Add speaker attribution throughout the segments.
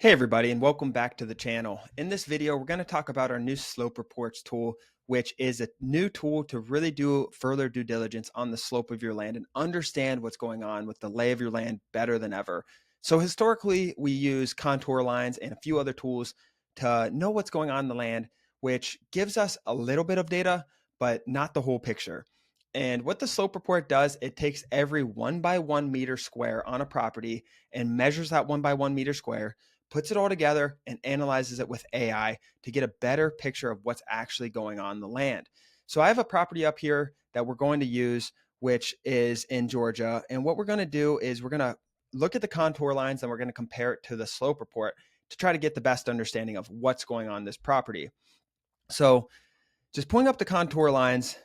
Speaker 1: Hey everybody, and welcome back to the channel. In this video, we're going to talk about our new slope reports tool, which is a new tool to really do further due diligence on the slope of your land and understand what's going on with the lay of your land better than ever. So historically, we use contour lines and a few other tools to know what's going on in the land, which gives us a little bit of data, but not the whole picture. And what the slope report does, it takes every 1 by 1 meter square on a property and measures that 1 by 1 meter square, puts it all together and analyzes it with AI to get a better picture of what's actually going on in the land. So I have a property up here that we're going to use, which is in Georgia. And what we're going to do is we're going to look at the contour lines and we're going to compare it to the slope report to try to get the best understanding of what's going on in this property. So just pulling up the contour lines,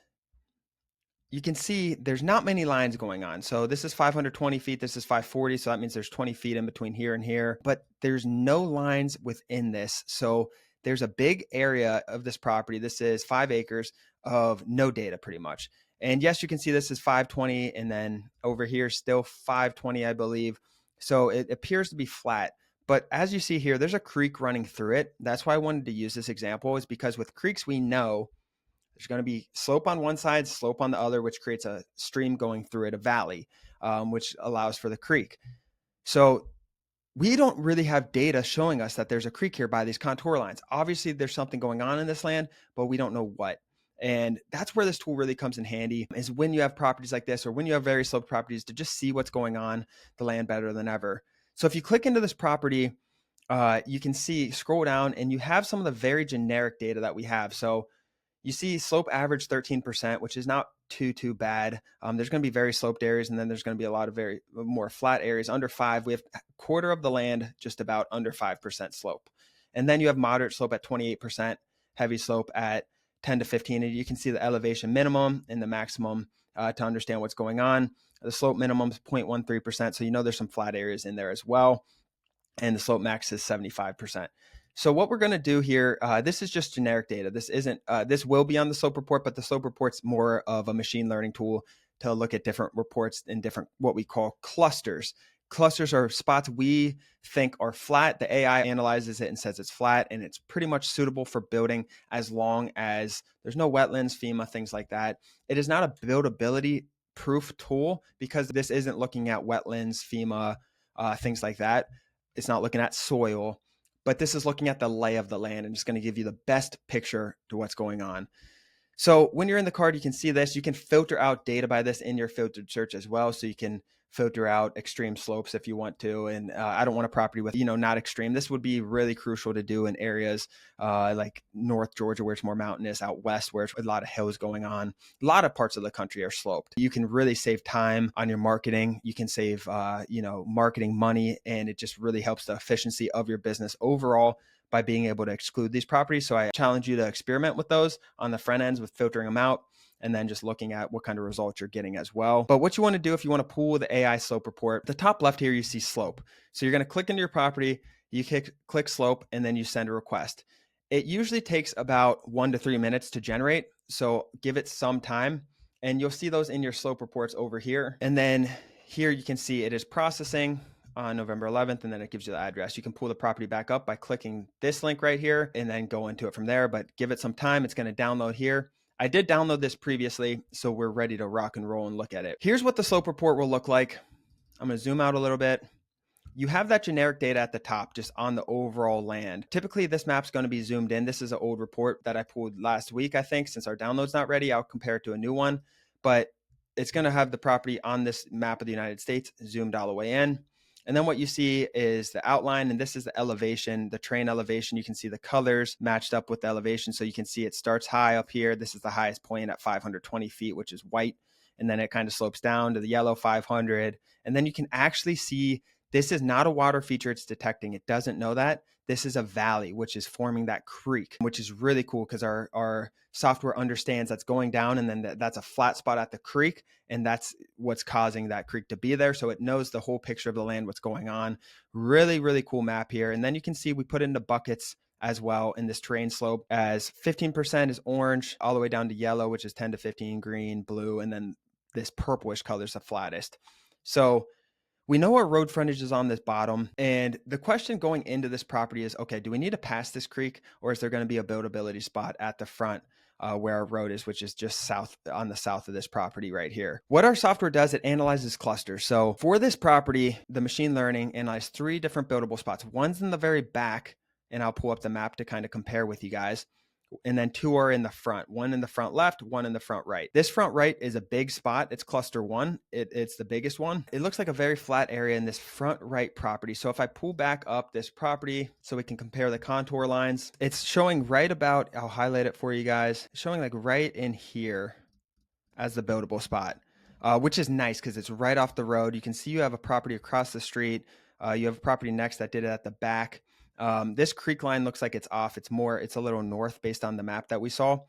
Speaker 1: you can see there's not many lines going on. So this is 520 feet, this is 540. So that means there's 20 feet in between here and here, but there's no lines within this. So there's a big area of this property. This is 5 acres of no data pretty much. And yes, you can see this is 520 and then over here still 520, I believe. So it appears to be flat. But as you see here, there's a creek running through it. That's why I wanted to use this example, is because with creeks, we know there's going to be slope on one side, slope on the other, which creates a stream going through it, a valley, which allows for the creek. So we don't really have data showing us that there's a creek here by these contour lines. Obviously, there's something going on in this land, but we don't know what. And that's where this tool really comes in handy, is when you have properties like this or when you have very sloped properties, to just see what's going on the land better than ever. So if you click into this property, you can see, scroll down, and you have some of the very generic data that we have. So you see slope average 13%, which is not too bad. There's going to be very sloped areas, and then there's going to be a lot of very more flat areas under 5. We have a quarter of the land just about under 5% slope. And then you have moderate slope at 28%, heavy slope at 10 to 15. And you can see the elevation minimum and the maximum to understand what's going on. The slope minimum is 0.13%. So you know there's some flat areas in there as well. And the slope max is 75%. So what we're going to do here, this is just generic data. This isn't, this will be on the slope report, but the slope report's more of a machine learning tool to look at different reports in different, what we call clusters. Clusters are spots we think are flat. The AI analyzes it and says it's flat, and it's pretty much suitable for building as long as there's no wetlands, FEMA, things like that. It is not a buildability proof tool because this isn't looking at wetlands, FEMA, things like that. It's not looking at soil, but this is looking at the lay of the land and just going to give you the best picture to what's going on. So when you're in the card, you can see this. You can filter out data by this in your filtered search as well. So you can filter out extreme slopes if you want to. And I don't want a property with, not extreme. This would be really crucial to do in areas like North Georgia, where it's more mountainous, out west, where it's a lot of hills going on. A lot of parts of the country are sloped. You can really save time on your marketing. You can save, marketing money, and it just really helps the efficiency of your business overall by being able to exclude these properties. So I challenge you to experiment with those on the front ends with filtering them out, and then just looking at what kind of results you're getting as well. But what you want to do if you want to pull the AI slope report, the top left here, you see slope. So you're going to click into your property, you click slope, and then you send a request. It usually takes about 1 to 3 minutes to generate. So give it some time, and you'll see those in your slope reports over here. And then here you can see it is processing on November 11th, and then it gives you the address. You can pull the property back up by clicking this link right here and then go into it from there, but give it some time. It's going to download here. I did download this previously, so we're ready to rock and roll and look at it. Here's what the slope report will look like. I'm going to zoom out a little bit. You have that generic data at the top, just on the overall land. Typically, this map's going to be zoomed in. This is an old report that I pulled last week, I think. Since our download's not ready, I'll compare it to a new one, but it's going to have the property on this map of the United States zoomed all the way in. And then what you see is the outline, and this is the elevation, the terrain elevation. You can see the colors matched up with the elevation. So you can see it starts high up here. This is the highest point at 520 feet, which is white. And then it kind of slopes down to the yellow 500. And then you can actually see this is not a water feature it's detecting. It doesn't know that. This is a valley, which is forming that creek, which is really cool because our software understands that's going down, and then that's a flat spot at the creek, and that's what's causing that creek to be there. So it knows the whole picture of the land, what's going on. Really, really cool map here. And then you can see we put into buckets as well in this terrain slope, as 15% is orange all the way down to yellow, which is 10 to 15, green, blue, and then this purplish color is the flattest. So We know our road frontage is on this bottom, and the question going into this property is, okay, do we need to pass this creek, or is there going to be a buildability spot at the front where our road is, which is just south on the south of this property right here? What our software does, it analyzes clusters. So for this property, the machine learning analyzed 3 different buildable spots. One's in the very back, and I'll pull up the map to kind of compare with you guys. And then 2 are in the front, 1 in the front left, 1 in the front right. This front right is a big spot. It's cluster 1. It's the biggest one. It looks like a very flat area in this front right property. So if I pull back up this property so we can compare the contour lines, it's showing right about, I'll highlight it for you guys, it's showing like right in here as the buildable spot, which is nice because it's right off the road. You can see you have a property across the street. You have a property next that did it at the back. This creek line looks like it's off. It's a little north based on the map that we saw.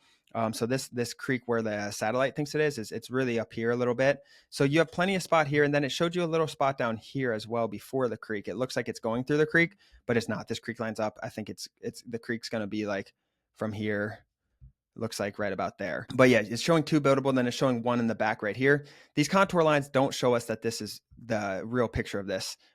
Speaker 1: So this creek where the satellite thinks it is it's really up here a little bit. So you have plenty of spot here. And then it showed you a little spot down here as well before the creek. It looks like it's going through the creek, but it's not. This creek line's up. I think it's the creek's going to be like from here. Looks like right about there. But yeah, it's showing 2 buildable, and then it's showing 1 in the back right here. These contour lines don't show us that this is the real picture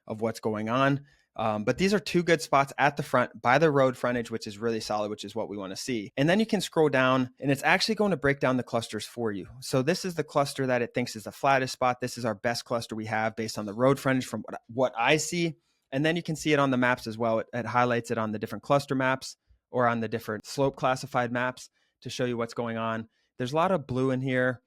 Speaker 1: of what's going on. But these are 2 good spots at the front by the road frontage, which is really solid, which is what we want to see. And then you can scroll down, and it's actually going to break down the clusters for you. So this is the cluster that it thinks is the flattest spot. This is our best cluster we have based on the road frontage from what I see. And then you can see it on the maps as well. It highlights it on the different cluster maps or on the different slope classified maps to show you what's going on. There's a lot of blue in here,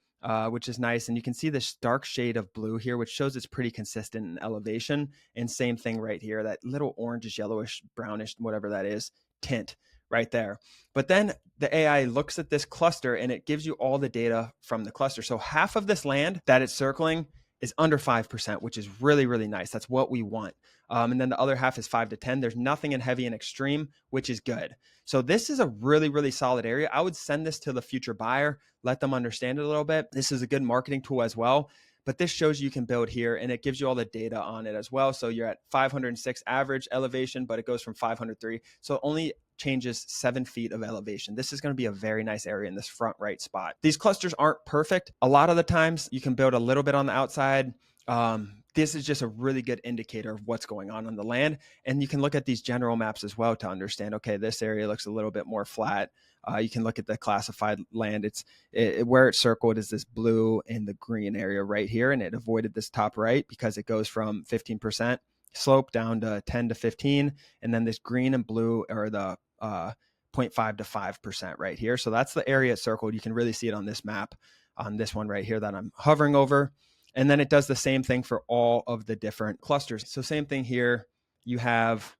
Speaker 1: which is nice. And you can see this dark shade of blue here, which shows it's pretty consistent in elevation. And same thing right here, that little orangish, yellowish, brownish, whatever that is, tint right there. But then the AI looks at this cluster and it gives you all the data from the cluster. So half of this land that it's circling is under 5%, which is really, really nice. That's what we want. And then the other half is 5 to 10. There's nothing in heavy and extreme, which is good. So this is a really, really solid area. I would send this to the future buyer, let them understand it a little bit. This is a good marketing tool as well. But this shows you can build here, and it gives you all the data on it as well. So you're at 506 average elevation, but it goes from 503. So it only changes 7 feet of elevation. This is going to be a very nice area in this front right spot. These clusters aren't perfect. A lot of the times you can build a little bit on the outside. This is just a really good indicator of what's going on the land. And you can look at these general maps as well to understand, okay, this area looks a little bit more flat. You can look at the classified land. Where it's circled is this blue and the green area right here. And it avoided this top right because it goes from 15% slope down to 10 to 15. And then this green and blue are the 0.5 to 5% right here. So that's the area it's circled. You can really see it on this map, on this one right here that I'm hovering over. And then it does the same thing for all of the different clusters. So same thing here. You have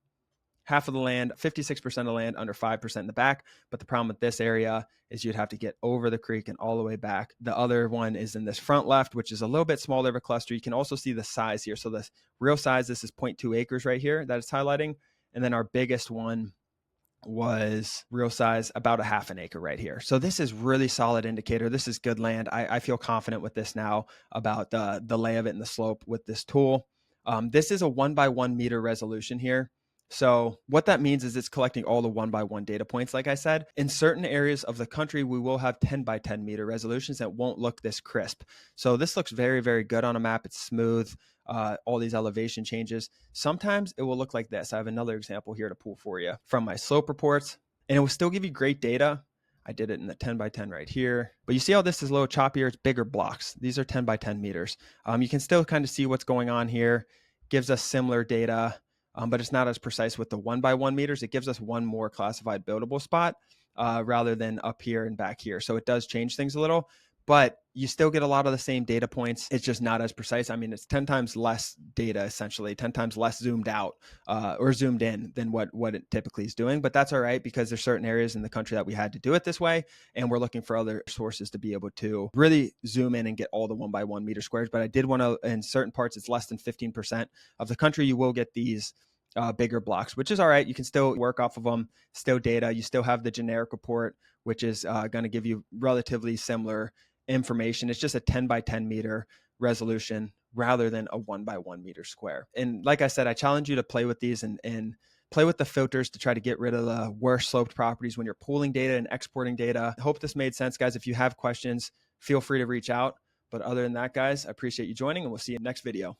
Speaker 1: half of the land, 56% of land under 5% in the back. But the problem with this area is you'd have to get over the creek and all the way back. The other one is in this front left, which is a little bit smaller of a cluster. You can also see the size here. So the real size, this is 0.2 acres right here that it's highlighting. And then our biggest one was real size, about a half an acre right here. So this is really solid indicator. This is good land. I feel confident with this now about the lay of it and the slope with this tool. This is a 1x1 meter resolution here. So what that means is it's collecting all the 1x1 data points. Like I said, in certain areas of the country, we will have 10x10 meter resolutions that won't look this crisp. So this looks very, very good on a map. It's smooth. All these elevation changes. Sometimes it will look like this. I have another example here to pull for you from my slope reports, and it will still give you great data. I did it in the 10x10 right here, but you see how this is a little choppier? It's bigger blocks. These are 10x10 meters. You can still kind of see what's going on here. Gives us similar data, but it's not as precise with the 1x1 meters. It gives us one more classified buildable spot rather than up here and back here. So it does change things a little, but you still get a lot of the same data points. It's just not as precise. I mean, it's 10 times less data, essentially 10 times less zoomed out or zoomed in than what it typically is doing. But that's all right, because there's certain areas in the country that we had to do it this way. And we're looking for other sources to be able to really zoom in and get all the 1x1 meter squares. But I did want to, in certain parts, it's less than 15% of the country, you will get these bigger blocks, which is all right. You can still work off of them, still data. You still have the generic report, which is going to give you relatively similar information. It's just a 10x10 meter resolution rather than a 1x1 meter square. And like I said, I challenge you to play with these and play with the filters to try to get rid of the worst sloped properties when you're pooling data and exporting data. I hope this made sense, guys. If you have questions, feel free to reach out. But other than that, guys, I appreciate you joining, and we'll see you in the next video.